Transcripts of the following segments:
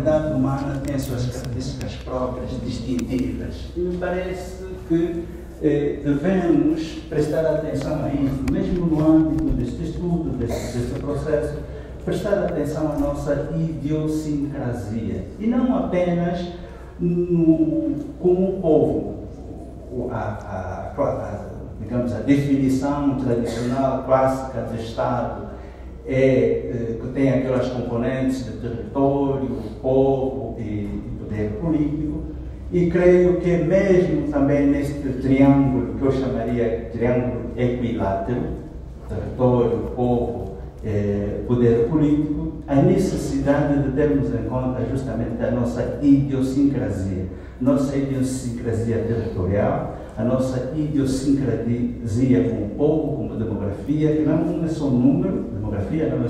humanidade humana tem as suas características próprias, distintivas. E me parece que devemos prestar atenção a isso, mesmo no âmbito deste estudo, deste processo, prestar atenção à nossa idiosincrasia. E não apenas como povo. Digamos, a definição tradicional, clássica de Estado que tem aquelas componentes de território, povo e poder político. E creio que mesmo também neste triângulo, que eu chamaria de triângulo equilátero, território, povo, poder político, a necessidade de termos em conta justamente a nossa idiosincrasia territorial, a nossa idiosincrasia como povo, como demografia, que não é só número, demografia não é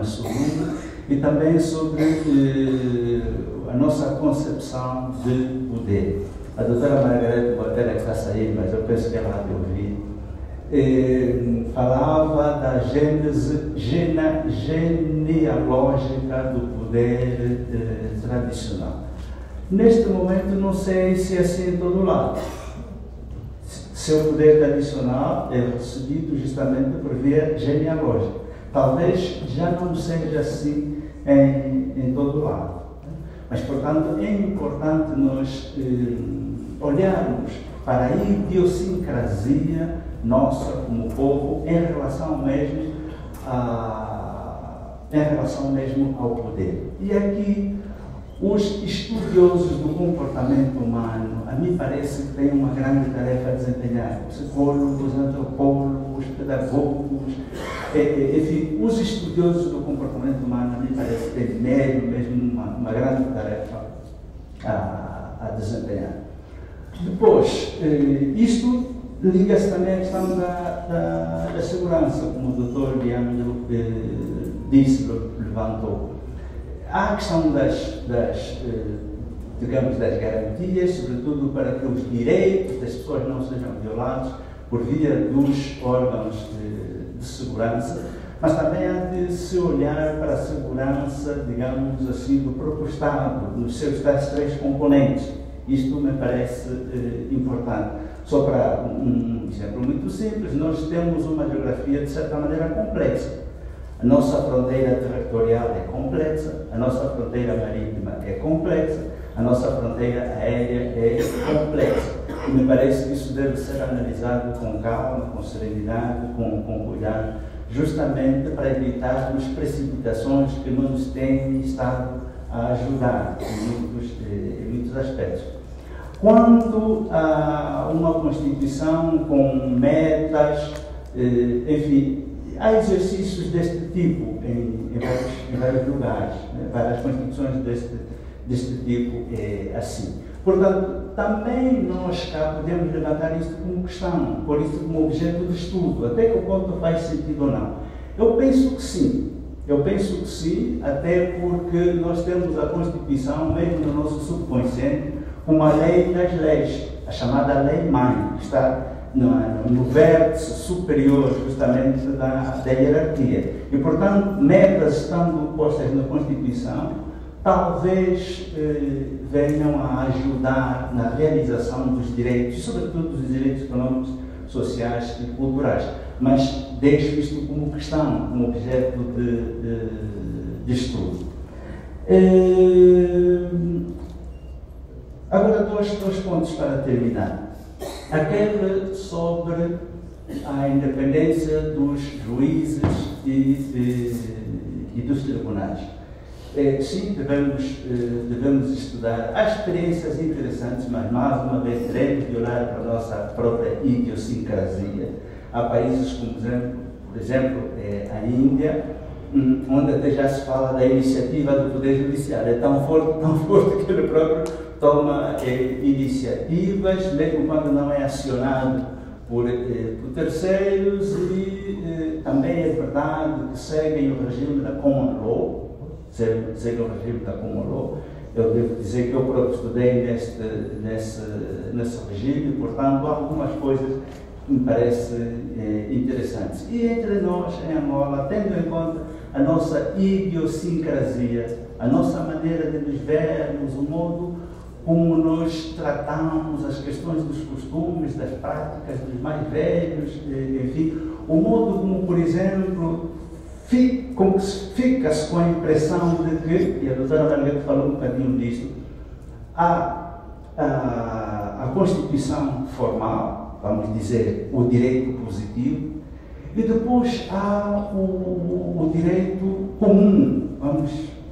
só número, e também sobre a nossa concepção de poder. A doutora Margarete Botera, que está a sair, mas eu penso que ela vai te ouvir, falava da gênese genealógica do poder tradicional. Neste momento, não sei se é assim em todo lado. Seu poder tradicional é recebido justamente por via genealógica. Talvez já não seja assim em todo lado. Mas, portanto, é importante nós olharmos para a idiosincrasia nossa como povo em relação mesmo ao poder. E aqui, os estudiosos do comportamento humano, a mim parece que têm uma grande tarefa a desempenhar. Psicólogos, antropólogos, pedagogos, enfim, os estudiosos do comportamento humano, a mim parece que têm mesmo uma grande tarefa a desempenhar. Depois, isto liga-se também à questão da segurança, como o Dr. Leandro disse, levantou. Há a questão das garantias, sobretudo para que os direitos das pessoas não sejam violados por via dos órgãos de segurança, mas também há de se olhar para a segurança, digamos assim, do próprio Estado, nos seus tais três componentes. Isto me parece importante. Só para um exemplo muito simples, nós temos uma geografia de certa maneira complexa. A nossa fronteira territorial é complexa, a nossa fronteira marítima é complexa, a nossa fronteira aérea é complexa. E me parece que isso deve ser analisado com calma, com serenidade, com cuidado, justamente para evitarmos precipitações que não nos têm estado a ajudar em muitos aspectos. Quanto a uma Constituição com metas, enfim, há exercícios deste tipo em vários lugares, né? Várias constituições deste tipo assim. Portanto, também nós cá podemos levantar isto como questão, pôr isto como objeto de estudo, até que o ponto faz sentido ou não. Eu penso que sim, até porque nós temos a Constituição, mesmo no nosso subconsciente, como a lei das leis, a chamada lei-mãe, que está no vértice superior justamente da hierarquia. E, portanto, metas estando postas na Constituição, talvez venham a ajudar na realização dos direitos, sobretudo dos direitos econômicos, sociais e culturais. Mas deixo isto como questão, como objeto de estudo. Agora, dois pontos para terminar. Aquele sobre a independência dos juízes e dos tribunais. Sim, devemos estudar. Há experiências interessantes, mas mais uma vez teremos de olhar para a nossa própria idiosincrasia. Há países como, por exemplo, a Índia, onde até já se fala da iniciativa do Poder Judiciário. É tão forte que ele próprio toma iniciativas, mesmo quando não é acionado por terceiros, e também é verdade que seguem o regime da Common Law, Eu devo dizer que eu próprio estudei nesse regime, portanto, há algumas coisas que me parecem interessantes. E entre nós, em Angola, tendo em conta a nossa idiosincrasia, a nossa maneira de nos vermos, o modo como nós tratamos as questões dos costumes, das práticas dos mais velhos, enfim, o modo como, por exemplo, fica-se com a impressão de que, e a doutora Margarida falou um bocadinho disso, a Constituição formal, vamos dizer, o direito positivo, e depois há o direito comum,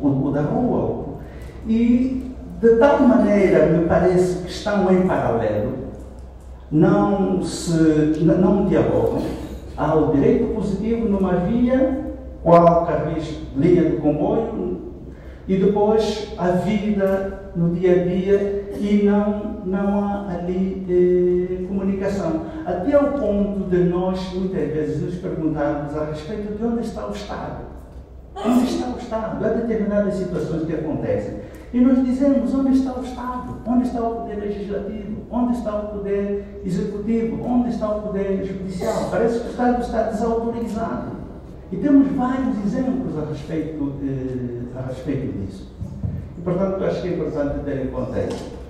o da rua. E, de tal maneira, me parece que estão em paralelo, não dialogam. Há o direito positivo numa via, qual carris, linha de comboio, e depois a vida no dia a dia, e não há ali comunicação. Até ao ponto de nós, muitas vezes, nos perguntarmos a respeito de onde está o Estado. Onde está o Estado? Há determinadas situações que acontecem. E nós dizemos, onde está o Estado? Onde está o poder legislativo? Onde está o poder executivo? Onde está o poder judicial? Parece que o Estado está desautorizado. E temos vários exemplos a respeito disso. E, portanto, acho que é importante ter em conta isso.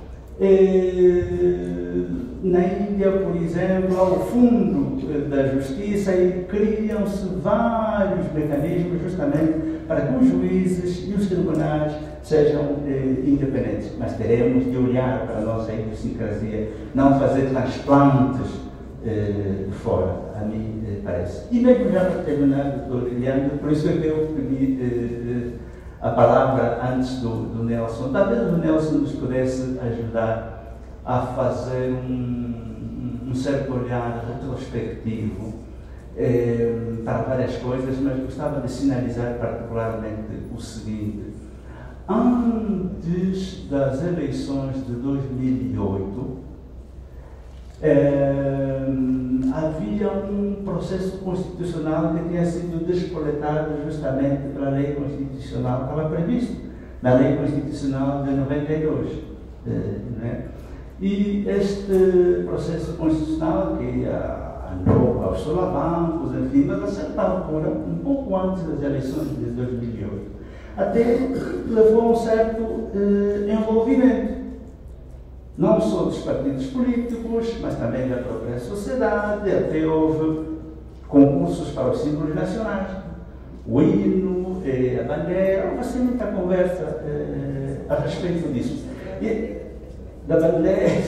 Na Índia, por exemplo, há o Fundo da Justiça e criam-se vários mecanismos justamente para que os juízes e os tribunais sejam independentes. Mas teremos de olhar para a nossa idiosincrasia, não fazer transplantes de fora, a mim parece. E mesmo já para terminar, doutor Leandro, por isso é que eu pedi a palavra antes do Nelson. Talvez o Nelson nos pudesse ajudar a fazer um certo olhar retrospectivo para várias coisas, mas gostava de sinalizar particularmente o seguinte. Antes das eleições de 2008, havia um processo constitucional que tinha sido despoletado justamente pela lei constitucional, estava previsto na lei constitucional de 92. Né? E este processo constitucional, que andou aos solavancos, enfim, mas a certa altura, um pouco antes das eleições de 2008, até levou a um certo envolvimento. Não só dos partidos políticos, mas também da própria sociedade. Até houve concursos para os símbolos nacionais, o hino, a bandeira. Houve assim muita conversa a respeito disso. Da bandeira,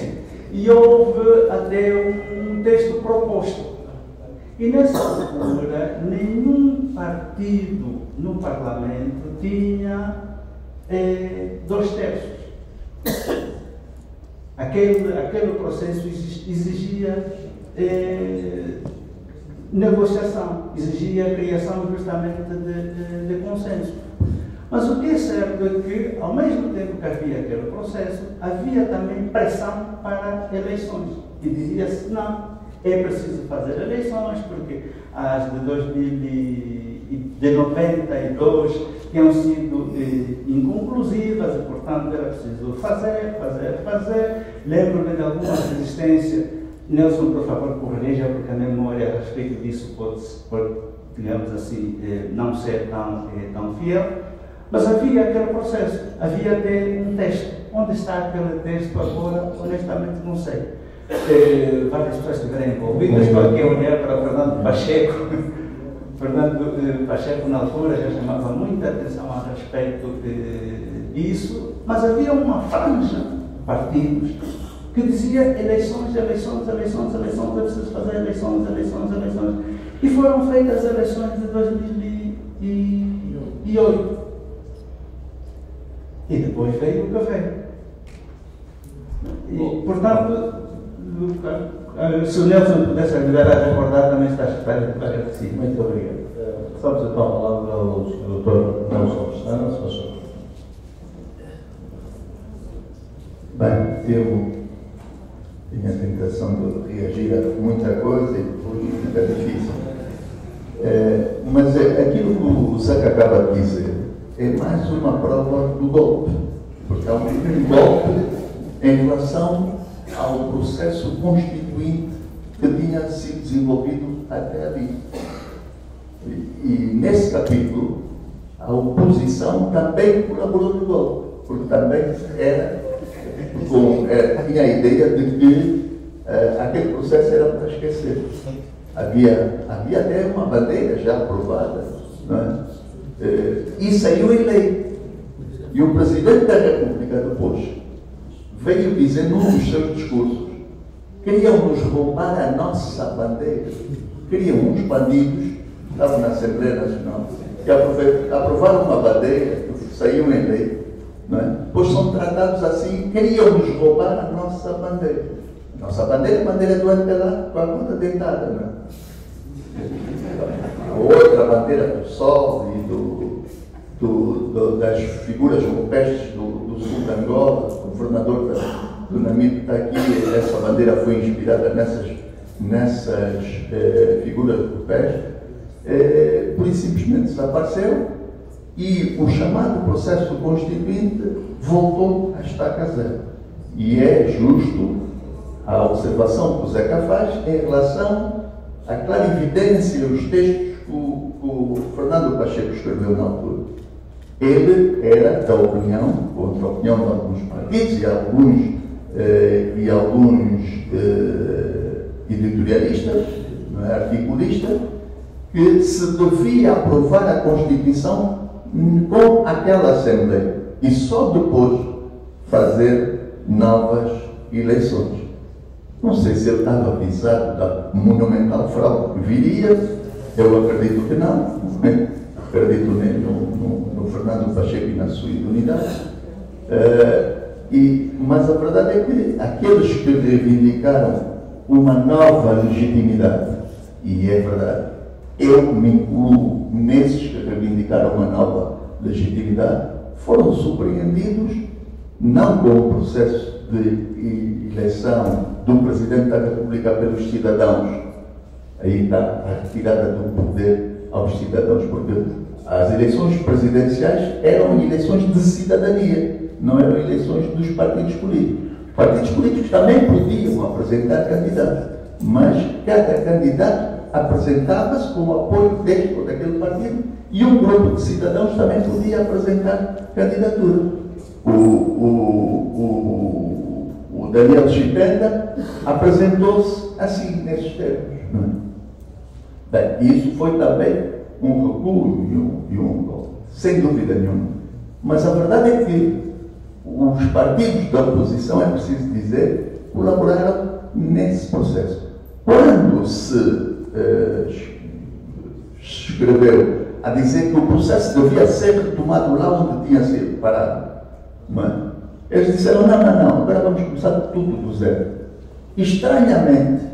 e houve até um texto proposto. E nessa altura, nenhum partido no Parlamento tinha 2/3. Aquele processo exigia negociação, exigia a criação justamente de consenso. Mas o que é certo é que, ao mesmo tempo que havia aquele processo, havia também pressão para eleições. E dizia-se, não, é preciso fazer eleições, porque as de 92 tinham sido inconclusivas e, portanto, era preciso fazer. Lembro-me de alguma resistência. Nelson, por favor, corrija, porque a memória a respeito disso pode digamos assim, não ser tão fiel. Mas havia aquele processo, havia até um texto. Onde está aquele texto agora? Honestamente, não sei. Várias pessoas estiverem envolvidas. Estou aqui a olhar para Fernando Pacheco. Fernando Pacheco, na altura, já chamava muita atenção a respeito disso, mas havia uma franja de partidos que dizia eleições, é preciso fazer eleições. E foram feitas as eleições de 2008. E depois veio o que veio. E, portanto, se o Nelson pudesse ajudar a recordar, também está agradecido. Muito obrigado. Passamos então a palavra ao Dr. Nelson Pestana, se faz favor. Bem, eu tinha a tentação de reagir a muita coisa e depois fica difícil. Mas aquilo que o Zeca acaba de dizer é mais uma prova do golpe, porque há um pequeno golpe em relação ao processo constituinte que tinha sido desenvolvido até ali. E nesse capítulo a oposição também colaborou no golpe, porque também tinha a ideia de que aquele processo era para esquecer. Havia até uma bandeira já aprovada, não é? E saiu em lei. E o Presidente da República depois veio dizer num dos seus discursos: queriam nos roubar a nossa bandeira. Queriam uns bandidos que estavam na Assembleia Nacional, que aprovaram uma bandeira, que saiu em lei, não é? Pois são tratados assim, queriam nos roubar a nossa bandeira. A nossa bandeira é a bandeira do MPLA, com a conta dentada, não é? A outra bandeira do Sol e das figuras rupestres do sul de Angola, o governador do Namíbia está aqui, essa bandeira foi inspirada nessas figuras rupestres, por isso simplesmente desapareceu e o chamado processo constituinte voltou a estaca zero. E é justo a observação que o Zeca faz em relação à clarividência e os textos que o Fernando Pacheco escreveu na altura. Ele era da opinião, contra a opinião de alguns partidos e alguns editorialistas, não é, articulistas, que se devia aprovar a Constituição com aquela Assembleia e só depois fazer novas eleições. Não sei se ele estava avisado da monumental fraude que viria, eu acredito que não, acredito no Fernando Pacheco e na sua idoneidade, mas a verdade é que aqueles que reivindicaram uma nova legitimidade, e é verdade, eu me incluo nesses que reivindicaram uma nova legitimidade, foram surpreendidos não com o processo de eleição do Presidente da República pelos cidadãos, aí está a retirada do poder aos cidadãos, porque as eleições presidenciais eram eleições de cidadania, não eram eleições dos partidos políticos. Os partidos políticos também podiam apresentar candidatos, mas cada candidato apresentava-se com o apoio deste ou daquele partido e um grupo de cidadãos também podia apresentar candidatura. O Daniel Chipenda apresentou-se assim, nesses termos. Bem, isso foi também um recuo e um golpe, sem dúvida nenhuma. Mas a verdade é que os partidos da oposição, é preciso dizer, colaboraram nesse processo. Quando se escreveu a dizer que o processo devia ser retomado lá onde tinha sido parado, eles disseram, não, agora vamos começar tudo do zero. Estranhamente,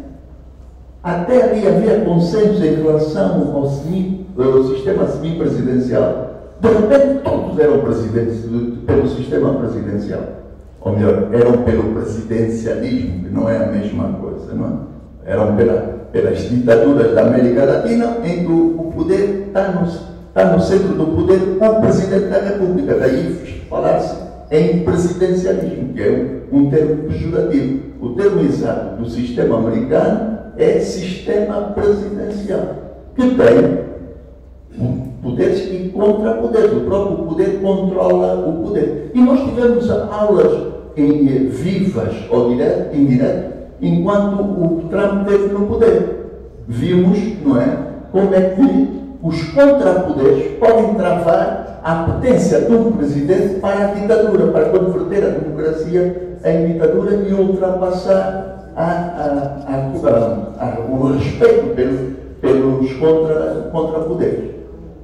até ali havia consenso em relação ao sistema semipresidencial. De repente, todos eram presidentes pelo sistema presidencial. Ou melhor, eram pelo presidencialismo, que não é a mesma coisa, não é? Eram pelas ditaduras da América Latina, em que o poder está no centro do poder o Presidente da República. Daí falar-se em presidencialismo, que é um termo pejorativo. O termo exato do sistema americano é sistema presidencial, que tem poderes e contrapoderes. O próprio poder controla o poder. E nós tivemos aulas vivas ou indiretas enquanto o Trump esteve no poder. Vimos, não é, como é que os contrapoderes podem travar a potência de um presidente para a ditadura, para converter a democracia em ditadura e ultrapassar o respeito pelos contrapoderes.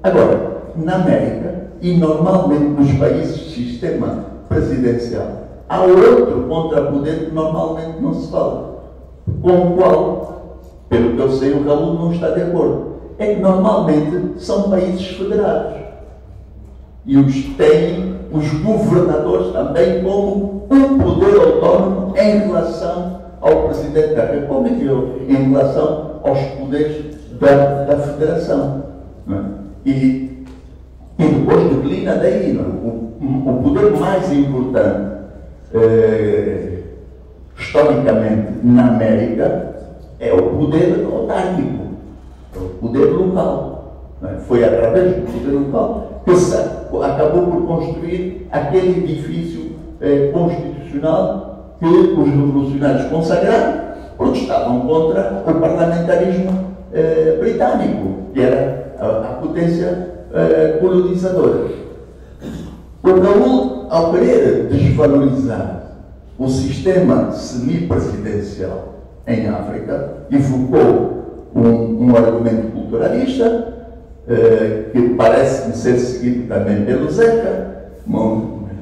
Agora, na América, e normalmente nos países de sistema presidencial, há outro contrapoder que normalmente não se fala, com o qual, pelo que eu sei, o Raul não está de acordo. É que normalmente são países federados. E têm os governadores também como um poder autónomo em relação ao Presidente da República e em relação aos poderes da Federação. E depois declina daí. O poder mais importante historicamente na América é o poder autárquico, é o poder local. Foi através do poder local que acabou por construir aquele edifício constitucional que os revolucionários consagraram, porque estavam contra o parlamentarismo britânico, que era a potência colonizadora. O Raul, ao querer desvalorizar o sistema semipresidencial em África, evocou um argumento culturalista, que parece ser seguido também pelo Zeca.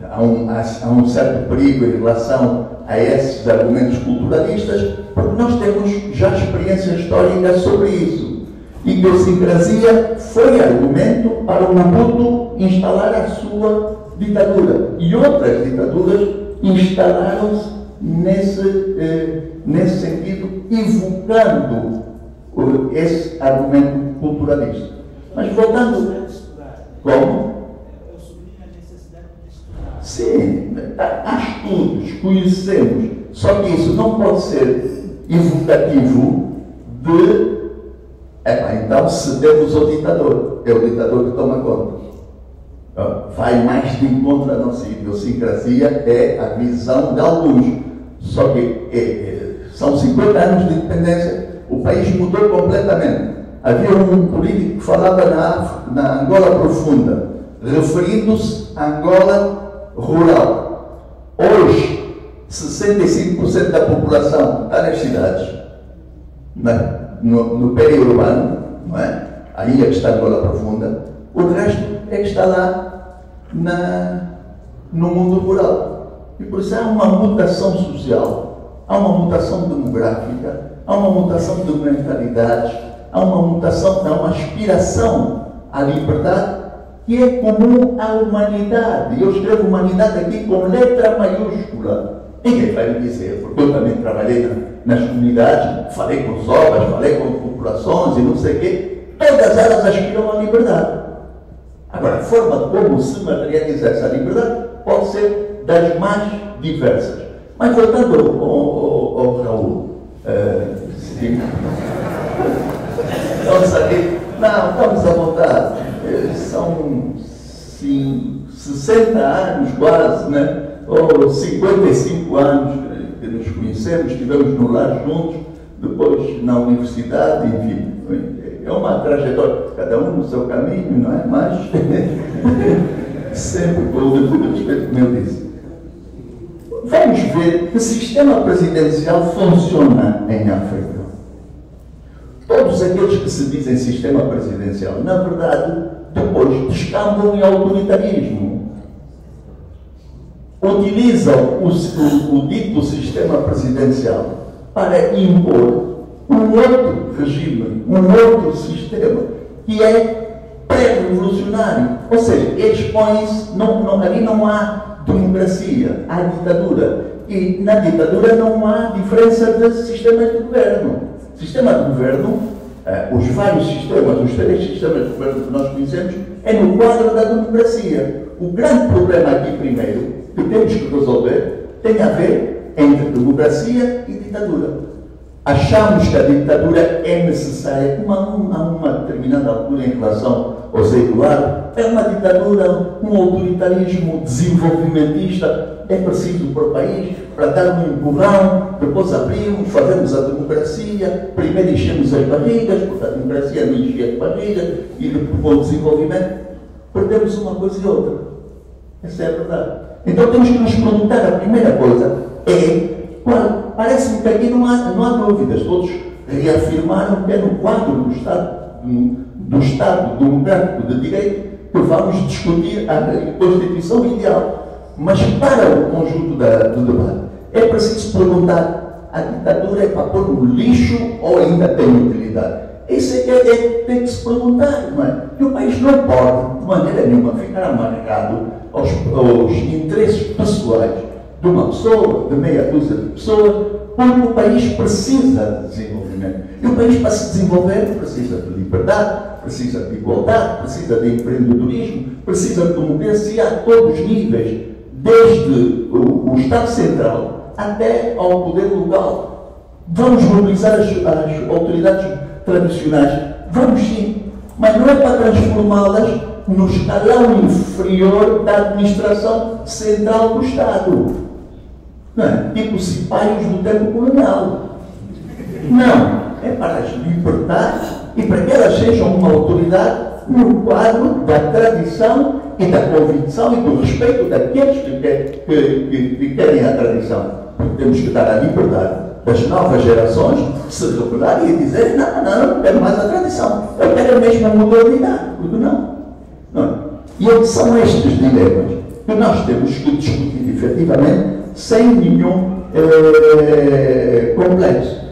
Há um certo perigo em relação a esses argumentos culturalistas, porque nós temos já experiência histórica sobre isso. Idiosincrasia foi argumento para o Mobutu instalar a sua ditadura. E outras ditaduras instalaram-se nesse sentido, evocando esse argumento culturalista. Mas voltando... Como? Sim, há estudos, conhecemos, só que isso não pode ser evocativo de então cedemos ao ditador, é o ditador que toma conta. Vai mais de encontro à nossa idiosincrasia, é a visão de alguns. Só que são 50 anos de independência, o país mudou completamente. Havia um político que falava na Angola profunda, referindo-se à Angola rural. Hoje, 65% da população está nas cidades, no periurbano, não é? Aí é que está a Angola profunda. O resto é que está lá no mundo rural. E por isso há uma mutação social, há uma mutação demográfica, há uma mutação de mentalidades, há uma mutação, há uma aspiração à liberdade que é comum à humanidade. Eu escrevo humanidade aqui com letra maiúscula. Ninguém vai me dizer, porque eu também trabalhei nas comunidades, falei com os obras, falei com populações e não sei o quê. Todas elas aspiram à liberdade. Agora, a forma como se materializa essa liberdade pode ser das mais diversas. Mas voltando ao Raul, estamos aqui, não, estamos à vontade. São 60 anos quase, né? Ou 55 anos que nos conhecemos, estivemos no lar juntos, depois na universidade, enfim. É uma trajetória, cada um no seu caminho, não é? Mas sempre com o devido respeito, como eu disse. Vamos ver que o sistema presidencial funciona em África. Todos aqueles que se dizem sistema presidencial, na verdade, depois descambam em autoritarismo. Utilizam o dito sistema presidencial para impor um outro regime, um outro sistema, que é pré-revolucionário. Ou seja, eles põem-se, ali não há democracia, há ditadura. E na ditadura não há diferença de sistema de governo. Sistema de governo, os vários sistemas, os 3 sistemas de governo que nós conhecemos, é no quadro da democracia. O grande problema aqui, primeiro, que temos que resolver, tem a ver entre democracia e ditadura. Achamos que a ditadura é necessária, como a uma determinada altura em relação ao Zé Eduardo, é uma ditadura, um autoritarismo desenvolvimentista, é preciso para o país, para dar um empurrão, depois abrimos, fazemos a democracia, primeiro enchemos as barrigas, porque a democracia não enchia as barrigas, e depois com o desenvolvimento, perdemos uma coisa e outra. Essa é a verdade. Então temos que nos perguntar, a primeira coisa é, parece-me que aqui não há dúvidas, todos reafirmaram que é no quadro do Estado Democrático de Direito que vamos discutir a Constituição ideal. Mas para o conjunto do debate, é preciso perguntar, a ditadura é para pôr no lixo ou ainda tem utilidade? Isso é que tem que se perguntar, não é? Que o país não pode, de maneira nenhuma, ficar amarrado aos interesses pessoais de uma pessoa, de meia dúzia de pessoas, porque o país precisa de desenvolvimento. E o país, para se desenvolver, precisa de liberdade, precisa de igualdade, precisa de empreendedorismo, precisa de democracia a todos os níveis, desde o Estado Central até ao poder local. Vamos mobilizar as autoridades tradicionais, vamos sim, mas não é para transformá-las no escalão inferior da administração central do Estado. Não é? Tipo cipaios do tempo colonial. Não, é para as libertar e para que elas sejam uma autoridade no quadro da tradição e da convicção e do respeito daqueles que querem a tradição. Temos que dar a liberdade das novas gerações de se rebelarem e dizerem: não quero mais a tradição, eu quero a mesma modernidade. Porque não? E são estes dilemas que nós temos que discutir efetivamente sem nenhum complexo.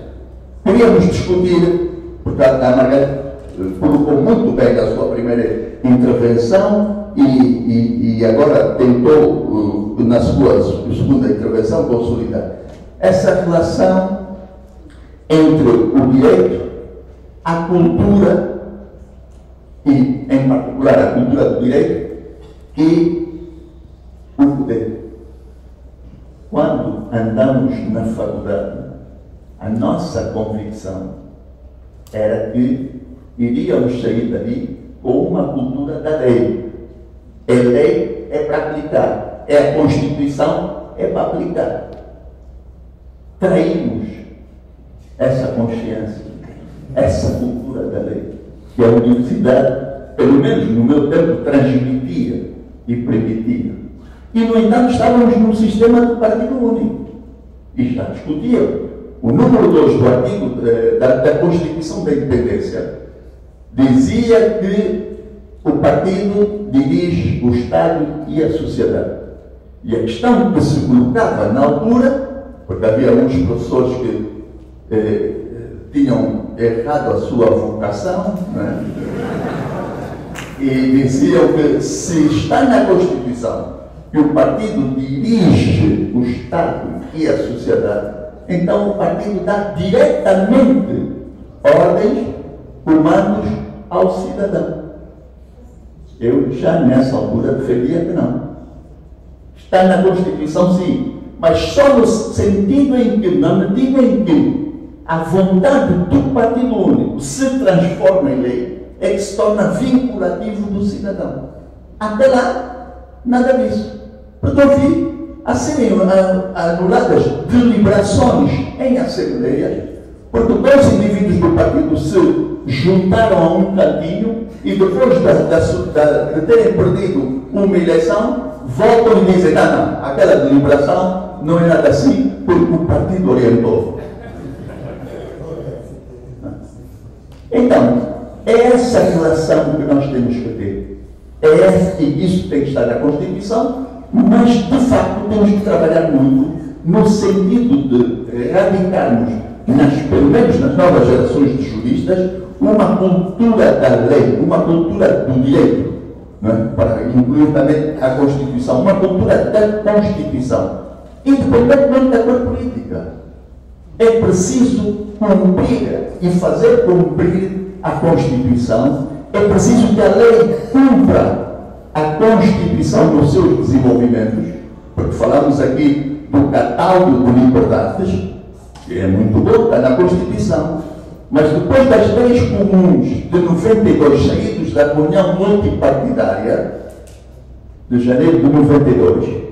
Queríamos discutir, porque a Margarida colocou muito bem a sua primeira intervenção e agora tentou, na sua segunda intervenção, consolidar essa relação entre o direito, a cultura e, em particular, a cultura do direito e o poder. Quando andamos na faculdade, a nossa convicção era que iríamos sair dali com uma cultura da lei. A lei é para aplicar, a Constituição é para aplicar. Traímos essa consciência, essa cultura da lei, que a universidade, pelo menos no meu tempo, transmitia e permitia. E, no entanto, estávamos num sistema de partido único. E já discutia. O número 2 do artigo da Constituição da Independência dizia que o partido dirige o Estado e a sociedade. E a questão que se colocava na altura, porque havia uns professores que tinham errado a sua vocação, né? E diziam que se está na Constituição que o partido dirige o Estado e a sociedade, então o partido dá diretamente ordens, comandos ao cidadão. Eu já nessa altura defendia que não. Está na Constituição, sim, mas só no sentido em que, na medida em que a vontade do partido único se transforma em lei, é que se torna vinculativo do cidadão. Até lá, nada disso. Porque eu vi a serem anuladas deliberações em assembleias, porque dois indivíduos do partido se juntaram a um cantinho e depois de terem perdido uma eleição, voltam e dizem: não, aquela deliberação não é nada assim, porque o partido orientou. Então, é essa relação que nós temos que ter. E isso tem que estar na Constituição, mas, de facto, temos que trabalhar muito no sentido de erradicarmos, pelo menos nas novas gerações de juristas, uma cultura da lei, uma cultura do direito, não é? Para incluir também a Constituição, uma cultura da Constituição, independentemente da cor política. É preciso cumprir e fazer cumprir a Constituição, é preciso que a lei cumpra a Constituição nos seus desenvolvimentos, porque falamos aqui do catálogo de liberdades, que é muito bom, está na Constituição, mas depois das leis comuns de 92, saídos da União Multipartidária, de janeiro de 92,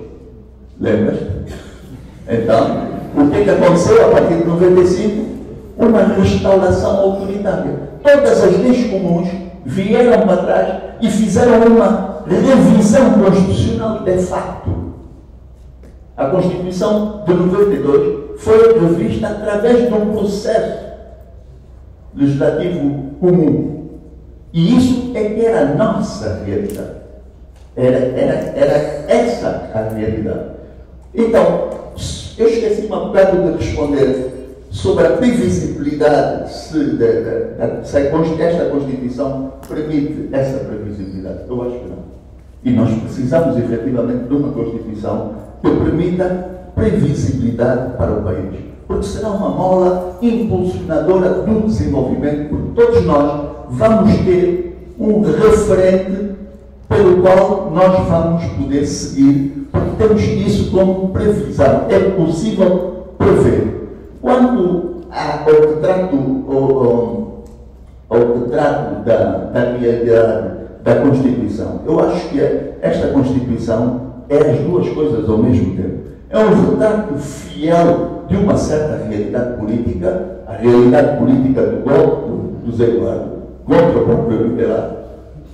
lembras? Então, o que aconteceu a partir de 95? Uma restauração autoritária. Todas as leis comuns vieram para trás e fizeram uma revisão constitucional de facto. A Constituição de 92 foi revista através de um processo legislativo comum. E isso é que era a nossa realidade. Era essa a realidade. Então, eu esqueci-me um bocado de responder sobre a previsibilidade, se esta Constituição permite essa previsibilidade. Eu acho que não. E nós precisamos, efetivamente, de uma Constituição que permita previsibilidade para o país. Porque será uma mola impulsionadora do desenvolvimento, porque todos nós vamos ter um referente pelo qual nós vamos poder seguir, porque temos isso como previsão. É possível prever. Quanto ao retrato da realidade da Constituição. Eu acho que esta Constituição é as duas coisas ao mesmo tempo. É um retrato fiel de uma certa realidade política, a realidade política do golpe do Zé Eduardo contra o próprio Ribeirão.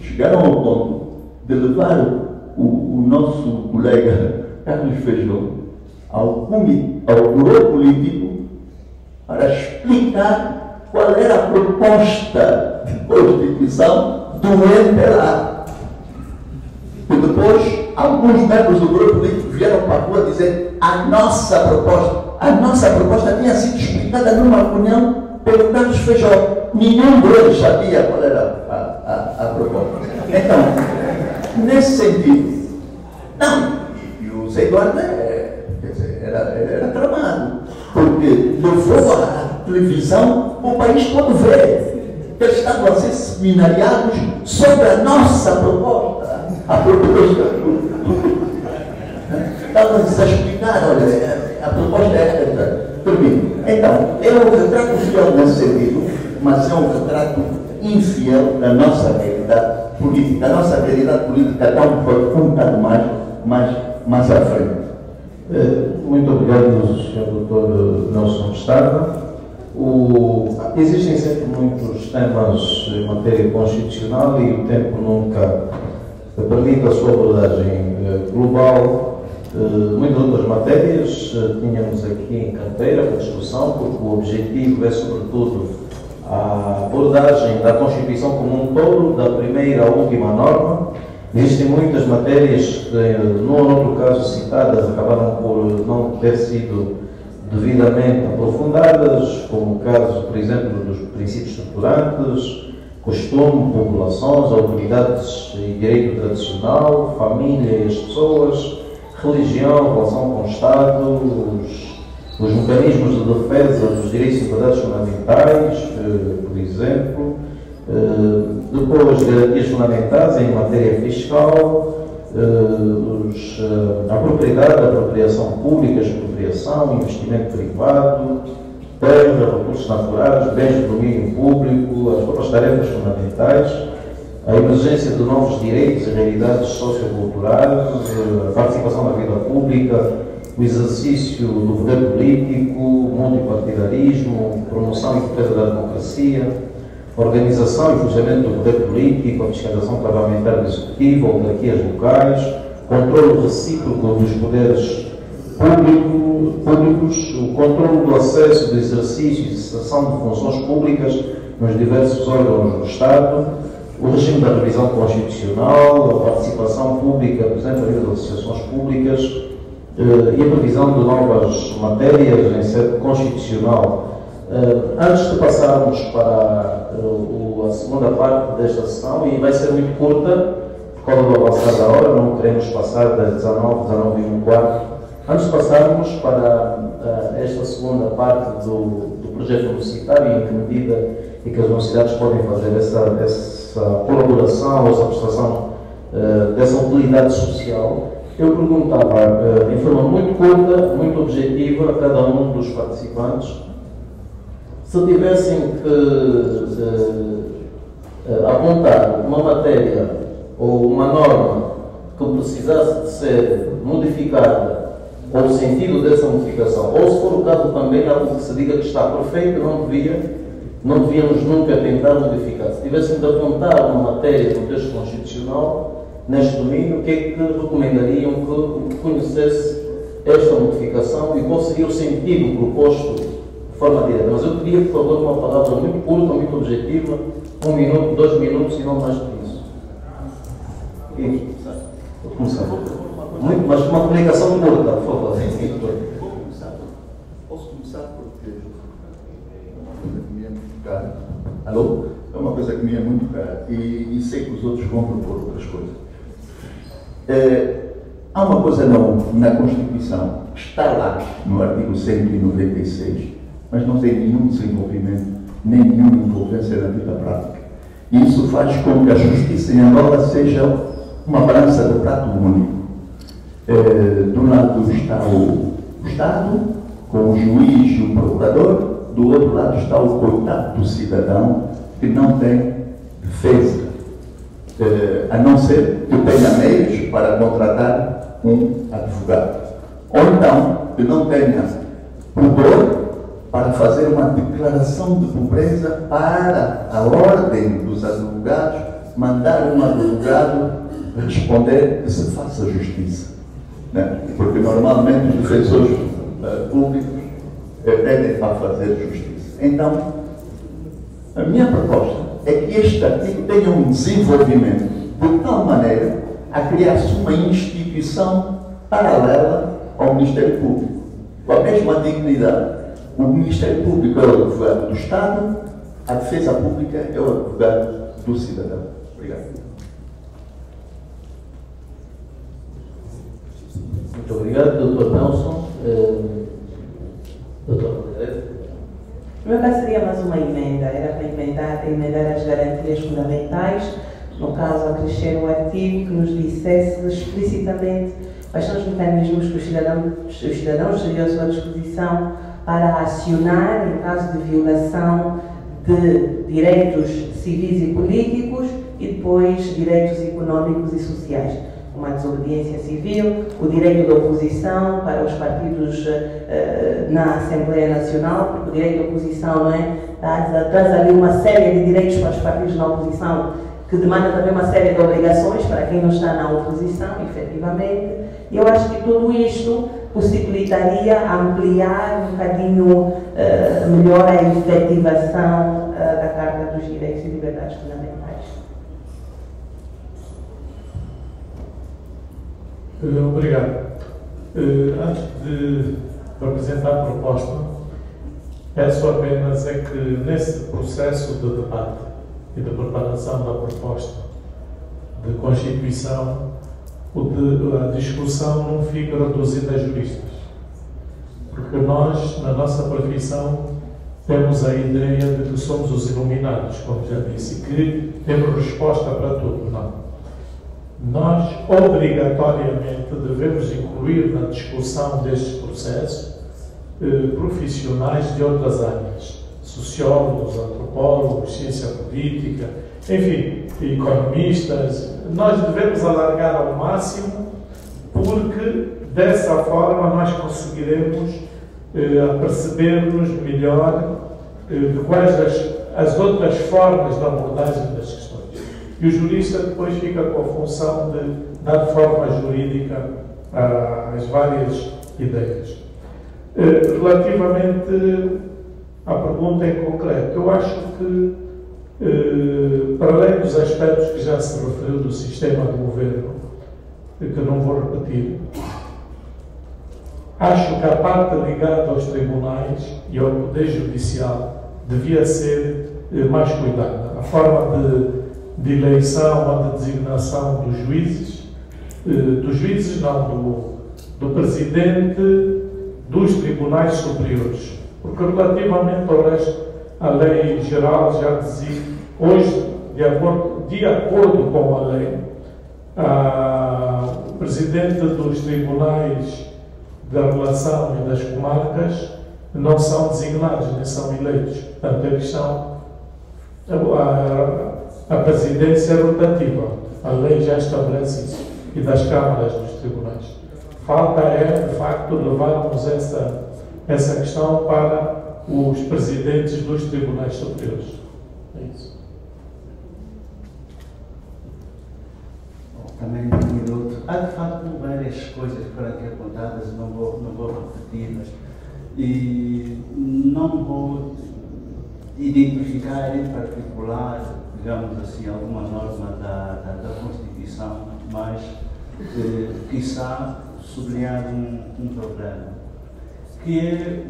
Chegaram ao ponto de levar o nosso colega Carlos Feijó ao grupo político para explicar qual era a proposta de Constituição do MPLA. E depois, alguns membros do grupo político vieram para a rua dizer a nossa proposta tinha sido explicada numa reunião pelo Carlos Feijó. Nenhum deles sabia qual era a proposta. Então, nesse sentido, não, e o Zé Eduardo era tramado, porque levou à televisão o país todo ver. Eles estavam a ser seminariados sobre a nossa proposta. A proposta. Estavam-nos a explicar, olha, a proposta é esta. Termino. Então, é um retrato fiel nesse sentido, mas é um retrato infiel da nossa realidade política. A nossa realidade política está um bocado mais à frente. Muito obrigado, Sr. Dr. Nelson Mostarda. Existem sempre muitos temas em matéria constitucional e o tempo nunca permite a sua abordagem global. Muitas outras matérias tínhamos aqui em carteira para discussão, porque o objetivo é, sobretudo, a abordagem da Constituição como um todo, da primeira à última norma. Existem muitas matérias que, num ou outro caso citadas, acabaram por não ter sido devidamente aprofundadas, como o caso, por exemplo, dos princípios estruturantes, costume, populações, autoridades e direito tradicional, família e as pessoas, religião, relação com o Estado, os mecanismos de defesa dos direitos e liberdades fundamentais, por exemplo, depois garantias fundamentais em matéria fiscal, a propriedade, a apropriação pública, a expropriação, investimento privado, terra, recursos naturais, bens de domínio público, as próprias tarefas fundamentais, a emergência de novos direitos e realidades socioculturais, a participação na vida pública, o exercício do poder político, multipartidarismo, promoção e defesa da democracia, organização e funcionamento do poder político, a fiscalização parlamentar do executivo, autarquias locais, controle recíproco dos poderes públicos, o controle do acesso, do exercício e cessação de funções públicas nos diversos órgãos do Estado, o regime da revisão constitucional, a participação pública, por exemplo, a nível das associações públicas, e a previsão de novas matérias em sede constitucional. Antes de passarmos para a segunda parte desta sessão, e vai ser muito curta, por causa do avançar da hora, não queremos passar das 19h15. Antes de passarmos para esta segunda parte do projeto universitário, em que medida e que as universidades podem fazer essa colaboração, essa prestação dessa utilidade social, eu perguntava, em forma muito curta, muito objetiva, a cada um dos participantes, se tivessem que apontar uma matéria ou uma norma que precisasse de ser modificada, ou o sentido dessa modificação, ou se for o caso também algo que se diga que está perfeito, não devíamos nunca tentar modificar. Se tivessem de apontar uma matéria do texto constitucional, neste domínio, o que é que recomendariam que conhecesse esta modificação e qual seria o sentido proposto de forma direta? Mas eu queria, por favor, uma palavra muito curta, muito objetiva, 1 minuto, 2 minutos e não mais do que isso. Vou começar. Muito, mas uma comunicação curta, por favor. Vou começar. Posso começar porque me é muito caro. Alô? É uma coisa que me é muito cara e sei que os outros vão propor outras coisas. Há uma coisa na Constituição que está lá no artigo 196, mas não tem nenhum desenvolvimento, nem nenhuma envolvência na vida prática. E isso faz com que a justiça em Angola seja uma balança de prato único. De um lado está o Estado, com o juiz e o procurador, do outro lado está o coitado do cidadão que não tem defesa. a não ser que tenha meios para contratar um advogado. Ou então, que não tenha pudor para fazer uma declaração de pobreza para a ordem dos advogados, mandar um advogado responder que se faça justiça. Né? Porque normalmente os defensores públicos pedem para fazer justiça. Então, a minha proposta é que este artigo tenha um desenvolvimento de tal maneira a criar-se uma instituição paralela ao Ministério Público, com a mesma dignidade. O Ministério Público é o advogado do Estado, a defesa pública é o advogado do cidadão. Obrigado. Muito obrigado, Dr. Nelson. Dr. O meu caso seria mais uma emenda, era para emendar as garantias fundamentais, no caso, acrescer um artigo que nos dissesse explicitamente quais são os mecanismos que os cidadãos teriam à sua disposição para acionar em caso de violação de direitos civis e políticos e depois direitos económicos e sociais, como a desobediência civil, o direito de oposição para os partidos na Assembleia Nacional, porque o direito de oposição, não é? Traz ali uma série de direitos para os partidos na oposição, que demanda também uma série de obrigações para quem não está na oposição, efetivamente. E eu acho que tudo isto possibilitaria ampliar um bocadinho melhor a efetivação da Carta dos Direitos e Liberdades Fundamentais. Obrigado. Antes de apresentar a proposta, peço apenas é que nesse processo de debate e de preparação da proposta de Constituição, a discussão não fica reduzida a juristas. Porque nós, na nossa profissão, temos a ideia de que somos os iluminados, como já disse, que temos resposta para tudo. Não. Nós, obrigatoriamente, devemos incluir na discussão destes processos profissionais de outras áreas, sociólogos, antropólogos, ciência política, enfim, economistas. Nós devemos alargar ao máximo, porque dessa forma nós conseguiremos perceber-nos melhor de quais as outras formas de abordagem das questões. E o jurista depois fica com a função de dar forma jurídica às várias ideias. Relativamente à pergunta em concreto, eu acho que, para além dos aspectos que já se referiu do sistema de governo, que não vou repetir, acho que a parte ligada aos tribunais e ao Poder Judicial devia ser mais cuidada. A forma de eleição ou de designação dos juízes não, do presidente dos tribunais superiores. Porque relativamente ao resto, a lei geral já dizia, hoje, de acordo com a lei, o presidente dos tribunais da relação e das comarcas não são designados, nem são eleitos. Portanto, eles são a presidência rotativa. A lei já estabelece isso. E das câmaras dos tribunais. Falta de facto, levarmos essa questão para os presidentes dos tribunais superiores. É isso. Também um minuto. Há de facto várias coisas que foram aqui apontadas, não vou repeti-las. E não vou identificar em particular, digamos assim, alguma norma da Constituição, mas quiçá sublinhar um problema, que é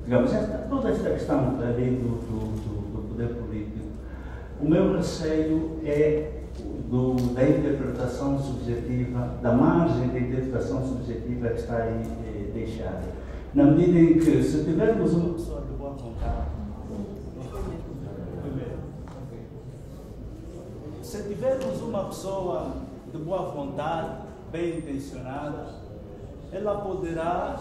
digamos, toda esta questão da lei do poder político. O meu receio é da interpretação subjetiva, da margem da interpretação subjetiva que está aí deixada. Na medida em que, se tivermos uma pessoa de boa vontade, se tivermos uma pessoa de boa vontade, bem intencionada, ela poderá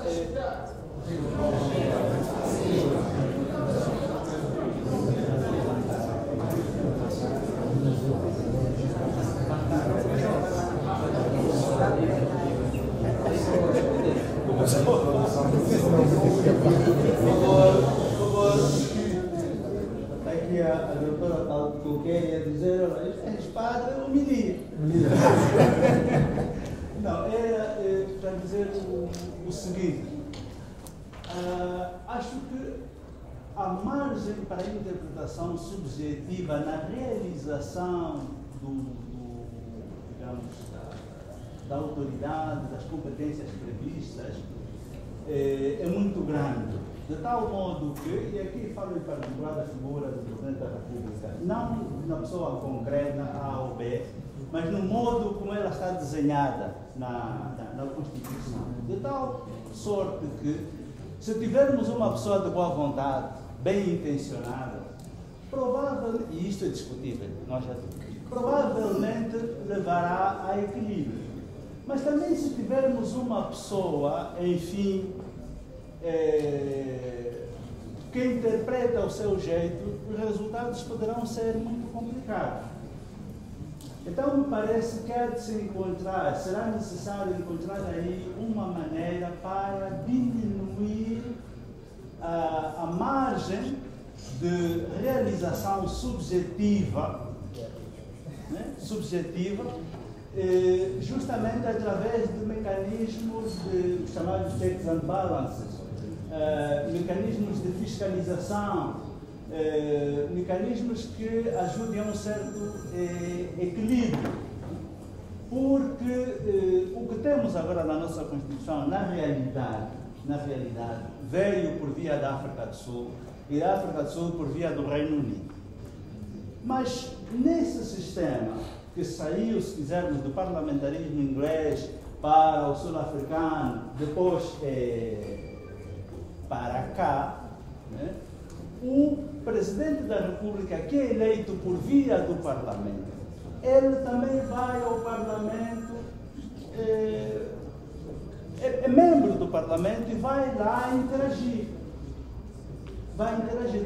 Aqui a doutora Albuquerque ia dizer, olha, a espada humilia. Não, era para dizer o seguinte, acho que a margem para a interpretação subjetiva na realização digamos, da autoridade, das competências previstas, é muito grande. De tal modo que, e aqui falo em particular da figura do Presidente da República, não na pessoa concreta A ou B, mas no modo como ela está desenhada na Constituição. De tal sorte que, se tivermos uma pessoa de boa vontade, bem intencionada, provavelmente, e isto é discutível, nós já provavelmente levará a equilíbrio. Mas também se tivermos uma pessoa, enfim, que interpreta o seu jeito, os resultados poderão ser muito complicados. Então me parece que há de se encontrar, será necessário encontrar aí uma maneira para diminuir a margem de realização subjetiva, né? Justamente através de mecanismos chamados checks and balances, mecanismos de fiscalização, mecanismos que ajudem a um certo equilíbrio. Porque o que temos agora na nossa Constituição, na realidade, veio por via da África do Sul e da África do Sul por via do Reino Unido. Mas nesse sistema que saiu, se quisermos, do parlamentarismo inglês para o sul-africano, depois para cá, né? O Presidente da República, que é eleito por via do Parlamento, ele também vai ao Parlamento, é membro do Parlamento e vai lá interagir.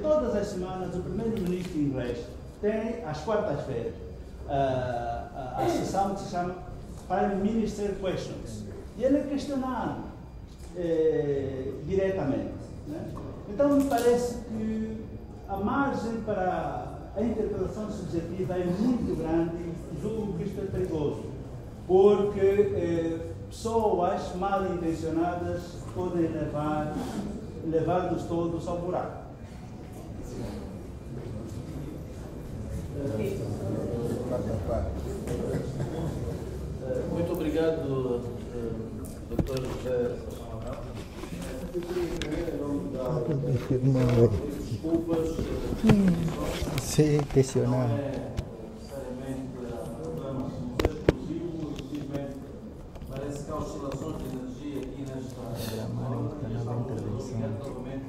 Todas as semanas. O primeiro-ministro inglês tem, às quartas-feiras, a sessão que se chama Prime Minister Questions. E ele é questionado diretamente. Né? Então, me parece que a margem para a interpretação subjetiva é muito grande e julgo que isto é perigoso, porque pessoas mal intencionadas podem levar-nos todos ao buraco. Muito obrigado, Dr. José Samuel. Eu queria, em nome da desculpas, sim, questionar. Não é necessariamente problema exclusivo, simplesmente parece que há oscilações de energia aqui nesta aula. Obrigado novamente